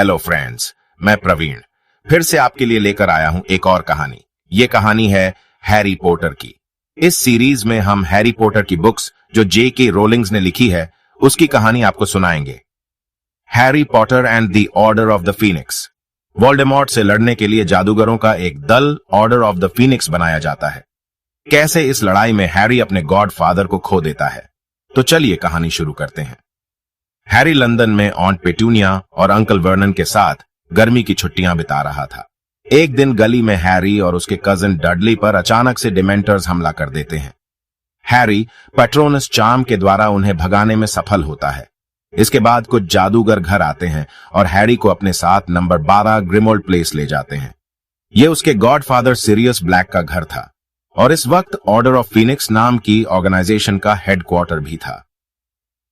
Hello friends, मैं प्रवीण फिर से आपके लिए लेकर आया हूं एक और कहानी। ये कहानी है हैरी पॉटर की। इस सीरीज में हम हैरी पॉटर की बुक्स जो J.K. रोलिंग्स ने लिखी है उसकी कहानी आपको सुनाएंगे। Harry Potter and the order of the Phoenix. Voldemort से लड़ने के लिए जादूगरों का एक दल ऑर्डर ऑफ द फीनिक्स बनाया जाता है। कैसे इस लड़ाई में हैरी अपने गॉड फादर को खो देता है, तो चलिए कहानी शुरू करते हैं। हैरी लंदन में ऑन्ट पेटूनिया और अंकल वर्नन के साथ गर्मी की छुट्टियां बिता रहा था। एक दिन गली में हैरी और उसके कजिन डडली पर अचानक से डिमेंटर्स हमला कर देते हैं। हैरी पैट्रोनस चार्म के द्वारा उन्हें भगाने में सफल होता है। इसके बाद कुछ जादूगर घर आते हैं और हैरी को अपने साथ नंबर 12 ग्रिमोल्ड प्लेस ले जाते हैं। यह उसके गॉडफादर सिरियस ब्लैक का घर था और इस वक्त ऑर्डर ऑफ फीनिक्स नाम की ऑर्गेनाइजेशन का हेडक्वार्टर भी था।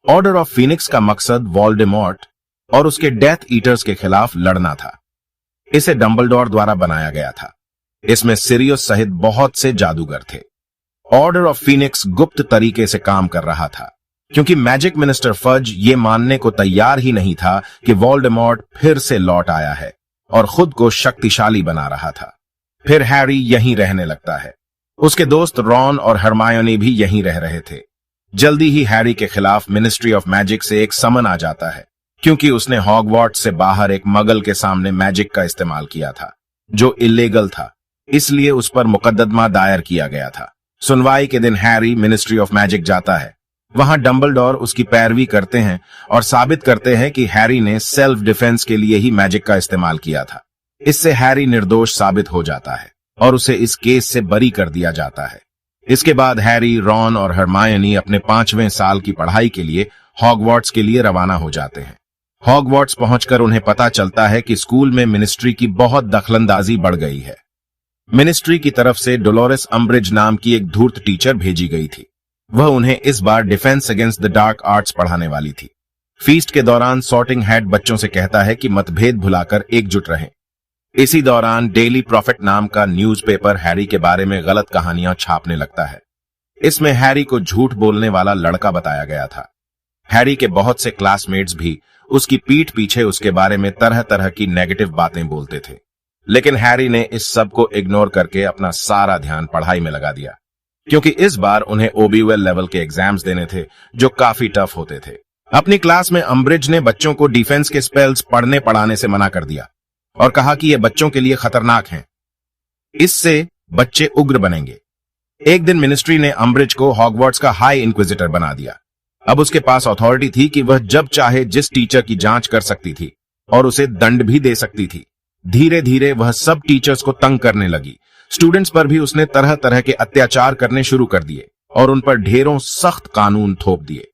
ऑर्डर ऑफ फीनिक्स का मकसद वोल्डेमॉर्ट और उसके डेथ ईटर्स के खिलाफ लड़ना था। इसे डंबलडोर द्वारा बनाया गया था। इसमें सिरियस सहित बहुत से जादूगर थे। ऑर्डर ऑफ फीनिक्स गुप्त तरीके से काम कर रहा था क्योंकि मैजिक मिनिस्टर फज ये मानने को तैयार ही नहीं था कि वोल्डेमॉर्ट फिर से लौट आया है और खुद को शक्तिशाली बना रहा था। फिर हैरी यहीं रहने लगता है। उसके दोस्त रॉन और हरमायोनी भी यहीं रह रहे थे। जल्दी ही हैरी के खिलाफ मिनिस्ट्री ऑफ मैजिक से एक समन आ जाता है क्योंकि उसने हॉगवार्ट्स से बाहर एक मगल के सामने मैजिक का इस्तेमाल किया था जो इल्लीगल था, इसलिए उस पर मुकदमा दायर किया गया था। सुनवाई के दिन हैरी मिनिस्ट्री ऑफ मैजिक जाता है। वहां डंबलडोर उसकी पैरवी करते हैं और साबित करते हैं कि हैरी ने सेल्फ डिफेंस के लिए ही मैजिक का इस्तेमाल किया था। इससे हैरी निर्दोष साबित हो जाता है और उसे इस केस से बरी कर दिया जाता है। इसके बाद हैरी, रॉन और हरमायोनी अपने 5वें साल की पढ़ाई के लिए हॉगवार्ट्स के लिए रवाना हो जाते हैं। हॉगवार्ट्स पहुंचकर उन्हें पता चलता है कि स्कूल में मिनिस्ट्री की बहुत दखलंदाजी बढ़ गई है। मिनिस्ट्री की तरफ से डोलोरेस अम्ब्रिज नाम की एक धूर्त टीचर भेजी गई थी। वह उन्हें इस बार defence against the dark arts पढ़ाने वाली थी। फीस्ट के दौरान सॉर्टिंग हैट बच्चों से कहता है कि मतभेद भुलाकर एकजुट रहें। इसी दौरान डेली प्रॉफिट नाम का न्यूज़पेपर हैरी के बारे में गलत कहानियां छापने लगता है। इसमें हैरी को झूठ बोलने वाला लड़का बताया गया था। हैरी के बहुत से क्लासमेट्स भी उसकी पीठ पीछे उसके बारे में तरह तरह की नेगेटिव बातें बोलते थे, लेकिन हैरी ने इस सब को इग्नोर करके अपना सारा ध्यान पढ़ाई में लगा दिया क्योंकि इस बार उन्हें ओबीवेल लेवल के एग्जाम्स देने थे जो काफी टफ होते थे। अपनी क्लास में अम्ब्रिज ने बच्चों को डिफेंस के स्पेल्स पढ़ने पढ़ाने से मना कर दिया और कहा कि ये बच्चों के लिए खतरनाक हैं। इससे बच्चे उग्र बनेंगे। एक दिन मिनिस्ट्री ने अम्ब्रिज को हॉगवार्ट्स का हाई इंक्विजिटर बना दिया। अब उसके पास अथॉरिटी थी कि वह जब चाहे जिस टीचर की जांच कर सकती थी और उसे दंड भी दे सकती थी। धीरे धीरे वह सब टीचर्स को तंग करने लगी। स्टूडेंट्स पर भी उसने तरह तरह के अत्याचार करने शुरू कर दिए और उन पर ढेरों सख्त कानून थोप दिए।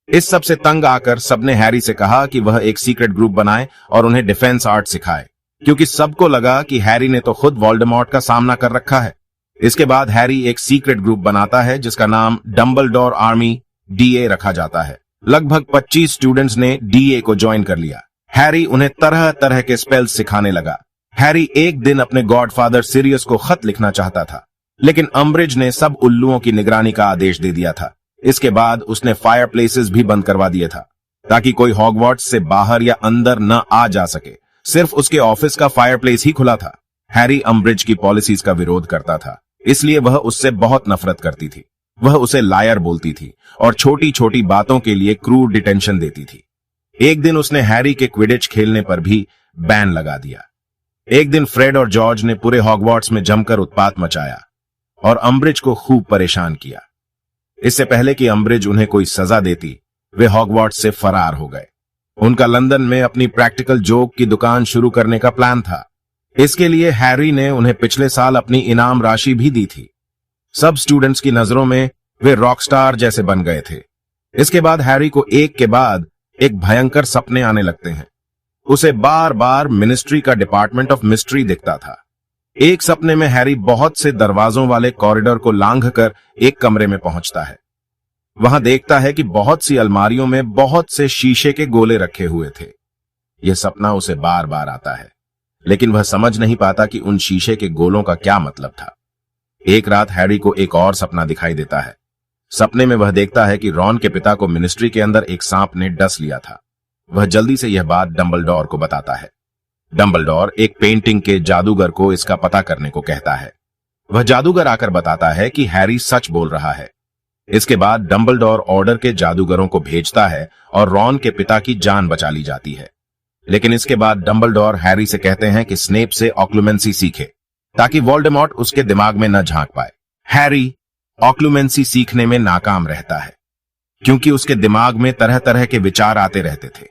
इस सब से तंग आकर सबने हैरी से कहा कि वह एक सीक्रेट ग्रुप बनाए और उन्हें डिफेंस आर्ट सिखाए क्योंकि सबको लगा कि हैरी ने तो खुद वोल्डेमॉर्ट का सामना कर रखा है। इसके बाद हैरी एक सीक्रेट ग्रुप बनाता है जिसका नाम डंबलडोर आर्मी DA रखा जाता है। लगभग 25 स्टूडेंट्स ने DA को ज्वाइन कर लिया। हैरी उन्हें तरह तरह के स्पेल्स सिखाने लगा। हैरी एक दिन अपने गॉडफादर सिरियस को खत लिखना चाहता था, लेकिन अम्ब्रिज ने सब उल्लुओं की निगरानी का आदेश दे दिया था। इसके बाद उसने फायर प्लेसेस भी बंद करवा दिए था ताकि कोई हॉगवार्ट्स से बाहर या अंदर न आ जा सके। सिर्फ उसके ऑफिस का फायरप्लेस ही खुला था। हैरी अम्ब्रिज की पॉलिसीज का विरोध करता था, इसलिए वह उससे बहुत नफरत करती थी। वह उसे लायर बोलती थी और छोटी छोटी बातों के लिए क्रूर डिटेंशन देती थी। एक दिन उसने हैरी के क्विडिच खेलने पर भी बैन लगा दिया। एक दिन फ्रेड और जॉर्ज ने पूरे हॉगवार्ट्स में जमकर उत्पात मचाया और अम्ब्रिज को खूब परेशान किया। इससे पहले कि अम्ब्रिज उन्हें कोई सजा देती, वे हॉगवार्ट्स से फरार हो गए। उनका लंदन में अपनी प्रैक्टिकल जोक की दुकान शुरू करने का प्लान था। इसके लिए हैरी ने उन्हें पिछले साल अपनी इनाम राशि भी दी थी। सब स्टूडेंट्स की नजरों में वे रॉकस्टार जैसे बन गए थे। इसके बाद हैरी को एक के बाद एक भयंकर सपने आने लगते हैं। उसे बार बार मिनिस्ट्री का डिपार्टमेंट ऑफ मिस्ट्री दिखता था। एक सपने में हैरी बहुत से दरवाजों वाले कॉरिडोर को लांघकर एक कमरे में पहुंचता है। वहां देखता है कि बहुत सी अलमारियों में बहुत से शीशे के गोले रखे हुए थे। यह सपना उसे बार बार आता है, लेकिन वह समझ नहीं पाता कि उन शीशे के गोलों का क्या मतलब था। एक रात हैरी को एक और सपना दिखाई देता है। सपने में वह देखता है कि रॉन के पिता को मिनिस्ट्री के अंदर एक सांप ने डस लिया था। वह जल्दी से यह बात डंबलडोर को बताता है। डंबलडोर एक पेंटिंग के जादूगर को इसका पता करने को कहता है। वह जादूगर आकर बताता है कि हैरी सच बोल रहा है। इसके बाद डंबलडोर ऑर्डर के जादूगरों को भेजता है और रॉन के पिता की जान बचा ली जाती है। लेकिन इसके बाद डंबलडोर हैरी से कहते हैं कि स्नेप से ऑक्लुमेंसी सीखे ताकि वोल्डेमॉर्ट उसके दिमाग में न झांक पाए। हैरी ऑक्लुमेंसी सीखने में नाकाम रहता है क्योंकि उसके दिमाग में तरह तरह के विचार आते रहते थे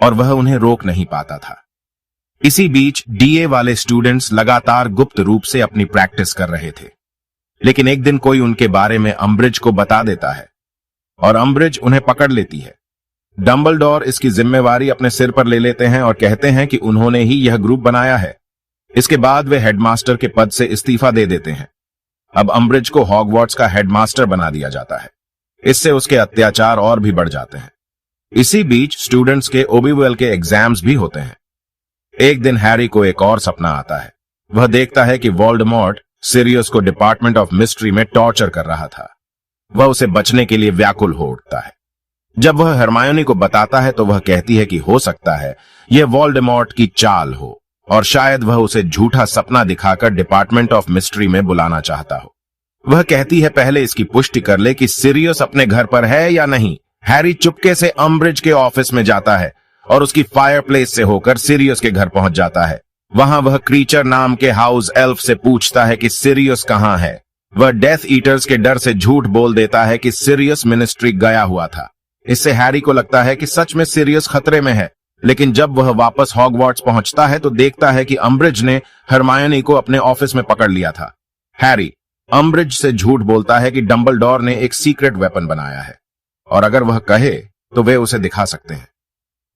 और वह उन्हें रोक नहीं पाता था। इसी बीच डीए वाले स्टूडेंट्स लगातार गुप्त रूप से अपनी प्रैक्टिस कर रहे थे, लेकिन एक दिन कोई उनके बारे में अम्ब्रिज को बता देता है और अम्ब्रिज उन्हें पकड़ लेती है। डंबलडोर इसकी जिम्मेवारी अपने सिर पर ले लेते हैं और कहते हैं कि उन्होंने ही यह ग्रुप बनाया है। इसके बाद वे हेडमास्टर के पद से इस्तीफा दे देते हैं। अब अम्ब्रिज को हॉगवर्ट्स का हेडमास्टर बना दिया जाता है। इससे उसके अत्याचार और भी बढ़ जाते हैं। इसी बीच स्टूडेंट्स के ओबीवेल के एग्जाम्स भी होते हैं। एक दिन हैरी को एक और सपना आता है। वह देखता है कि वोल्डेमॉर्ट सिरियस को डिपार्टमेंट ऑफ मिस्ट्री में टॉर्चर कर रहा था। वह उसे बचने के लिए व्याकुल हो उठता है। जब वह हरमायोनी को बताता है तो वह कहती है कि हो सकता है यह वोल्डेमॉर्ट की चाल हो और शायद वह उसे झूठा सपना दिखाकर डिपार्टमेंट ऑफ मिस्ट्री में बुलाना चाहता हो। वह कहती है पहले इसकी पुष्टि कर ले कि सिरियस अपने घर पर है या नहीं। हैरी चुपके से अम्ब्रिज के ऑफिस में जाता है और उसकी फायरप्लेस से होकर सिरियस के घर पहुंच जाता है। वहां वह क्रीचर नाम के हाउस एल्फ से पूछता है कि सिरियस कहां है। वह डेथ ईटर्स के डर से झूठ बोल देता है कि सिरियस मिनिस्ट्री गया हुआ था। इससे हैरी को लगता है कि सच में सिरियस खतरे में है, लेकिन जब वह वापस हॉगवर्ट्स पहुंचता है तो देखता है कि अम्ब्रिज ने हरमायोनी को अपने ऑफिस में पकड़ लिया था। हैरी अम्ब्रिज से झूठ बोलता है कि डंबलडोर ने एक सीक्रेट वेपन बनाया है और अगर वह कहे तो वे उसे दिखा सकते हैं।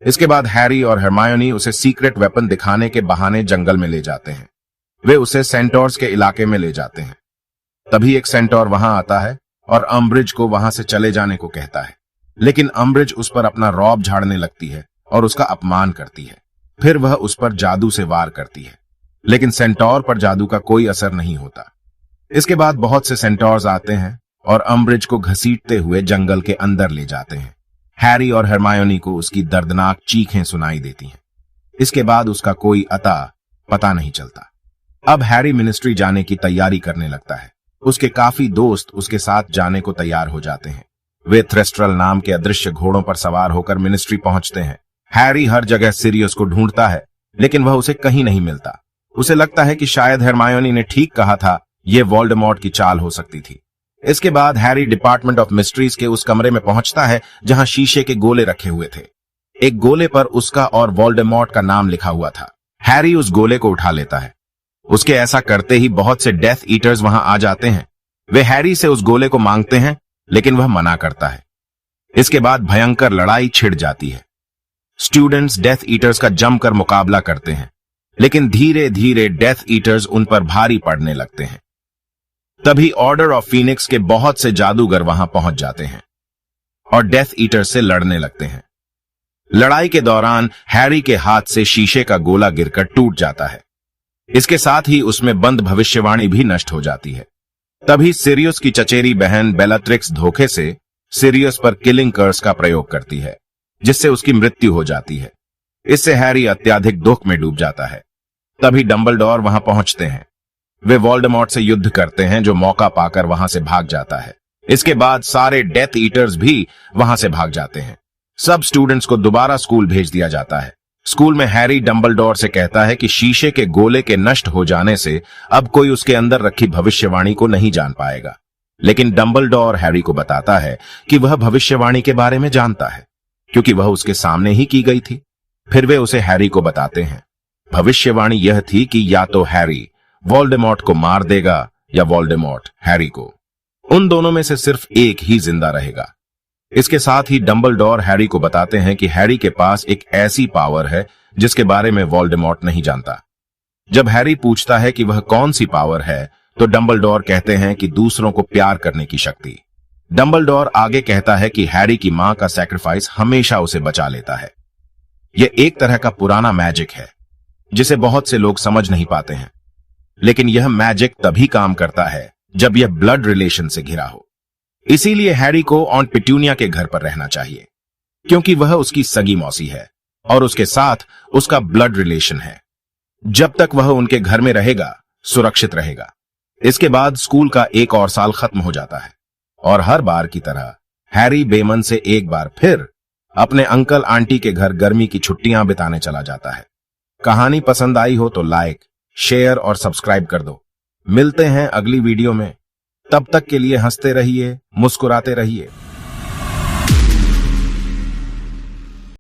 इसके बाद हैरी और हरमायोनी उसे सीक्रेट वेपन दिखाने के बहाने जंगल में ले जाते हैं। वे उसे सेंटोर्स के इलाके में ले जाते हैं। तभी एक सेंटोर वहां आता है और अम्ब्रिज को वहां से चले जाने को कहता है, लेकिन अम्ब्रिज उस पर अपना रौब झाड़ने लगती है और उसका अपमान करती है। फिर वह उस पर जादू से वार करती है, लेकिन सेंटोर पर जादू का कोई असर नहीं होता। इसके बाद बहुत से सेंटोर्स आते हैं और अम्ब्रिज को घसीटते हुए जंगल के अंदर ले जाते हैं। हैरी और हरमायोनी को उसकी दर्दनाक चीखें सुनाई देती हैं। इसके बाद उसका कोई अता पता नहीं चलता। अब हैरी मिनिस्ट्री जाने की तैयारी करने लगता है। उसके काफी दोस्त उसके साथ जाने को तैयार हो जाते हैं। वे थ्रेस्ट्रल नाम के अदृश्य घोड़ों पर सवार होकर मिनिस्ट्री पहुंचते हैं। हैरी हर जगह सिरियस को ढूंढता है, लेकिन वह उसे कहीं नहीं मिलता। उसे लगता है कि शायद हरमायोनी ने ठीक कहा था, यह वोल्डेमॉर्ट की चाल हो सकती थी। इसके बाद हैरी डिपार्टमेंट ऑफ मिस्ट्रीज के उस कमरे में पहुंचता है जहां शीशे के गोले रखे हुए थे। एक गोले पर उसका और वोल्डेमॉर्ट का नाम लिखा हुआ था। हैरी उस गोले को उठा लेता है। उसके ऐसा करते ही बहुत से डेथ ईटर्स वहां आ जाते हैं। वे हैरी से उस गोले को मांगते हैं, लेकिन वह मना करता है। इसके बाद भयंकर लड़ाई छिड़ जाती है। स्टूडेंट्स डेथ ईटर्स का जमकर मुकाबला करते हैं, लेकिन धीरे धीरे डेथ ईटर्स उन पर भारी पड़ने लगते हैं। तभी ऑर्डर ऑफ फीनिक्स के बहुत से जादूगर वहां पहुंच जाते हैं और डेथ ईटर से लड़ने लगते हैं। लड़ाई के दौरान हैरी के हाथ से शीशे का गोला गिरकर टूट जाता है। इसके साथ ही उसमें बंद भविष्यवाणी भी नष्ट हो जाती है। तभी सिरियस की चचेरी बहन बेलाट्रिक्स धोखे से सिरियस पर किलिंग कर्स का प्रयोग करती है, जिससे उसकी मृत्यु हो जाती है। इससे हैरी अत्यधिक दुख में डूब जाता है। तभी डंबलडोर वहां पहुंचते हैं। वे वोल्डेमॉर्ट से युद्ध करते हैं, जो मौका पाकर वहां से भाग जाता है। इसके बाद सारे डेथ ईटर्स भी वहां से भाग जाते हैं। सब स्टूडेंट्स को दोबारा स्कूल भेज दिया जाता है। स्कूल में हैरी डंबलडोर से कहता है कि शीशे के गोले के नष्ट हो जाने से अब कोई उसके अंदर रखी भविष्यवाणी को नहीं जान पाएगा। लेकिन डंबलडोर हैरी को बताता है कि वह भविष्यवाणी के बारे में जानता है, क्योंकि वह उसके सामने ही की गई थी। फिर वे उसे हैरी को बताते हैं। भविष्यवाणी यह थी कि या तो हैरी वोल्डेमॉर्ट को मार देगा या वोल्डेमॉर्ट हैरी को। उन दोनों में से सिर्फ एक ही जिंदा रहेगा। इसके साथ ही डंबलडोर हैरी को बताते हैं कि हैरी के पास एक ऐसी पावर है जिसके बारे में वोल्डेमॉर्ट नहीं जानता। जब हैरी पूछता है कि वह कौन सी पावर है, तो डंबलडोर कहते हैं कि दूसरों को प्यार करने की शक्ति। डंबलडोर आगे कहता है कि हैरी की मां का सैक्रिफाइस हमेशा उसे बचा लेता है। यह एक तरह का पुराना मैजिक है जिसे बहुत से लोग समझ नहीं पाते हैं, लेकिन यह मैजिक तभी काम करता है जब यह ब्लड रिलेशन से घिरा हो। इसीलिए हैरी को ऑन्ट पिट्यूनिया के घर पर रहना चाहिए, क्योंकि वह उसकी सगी मौसी है और उसके साथ उसका ब्लड रिलेशन है। जब तक वह उनके घर में रहेगा, सुरक्षित रहेगा। इसके बाद स्कूल का एक और साल खत्म हो जाता है और हर बार की तरह हैरी बेमन से एक बार फिर अपने अंकल आंटी के घर गर्मी की छुट्टियां बिताने चला जाता है। कहानी पसंद आई हो तो लाइक, शेयर और सब्सक्राइब कर दो। मिलते हैं अगली वीडियो में। तब तक के लिए हंसते रहिए, मुस्कुराते रहिए।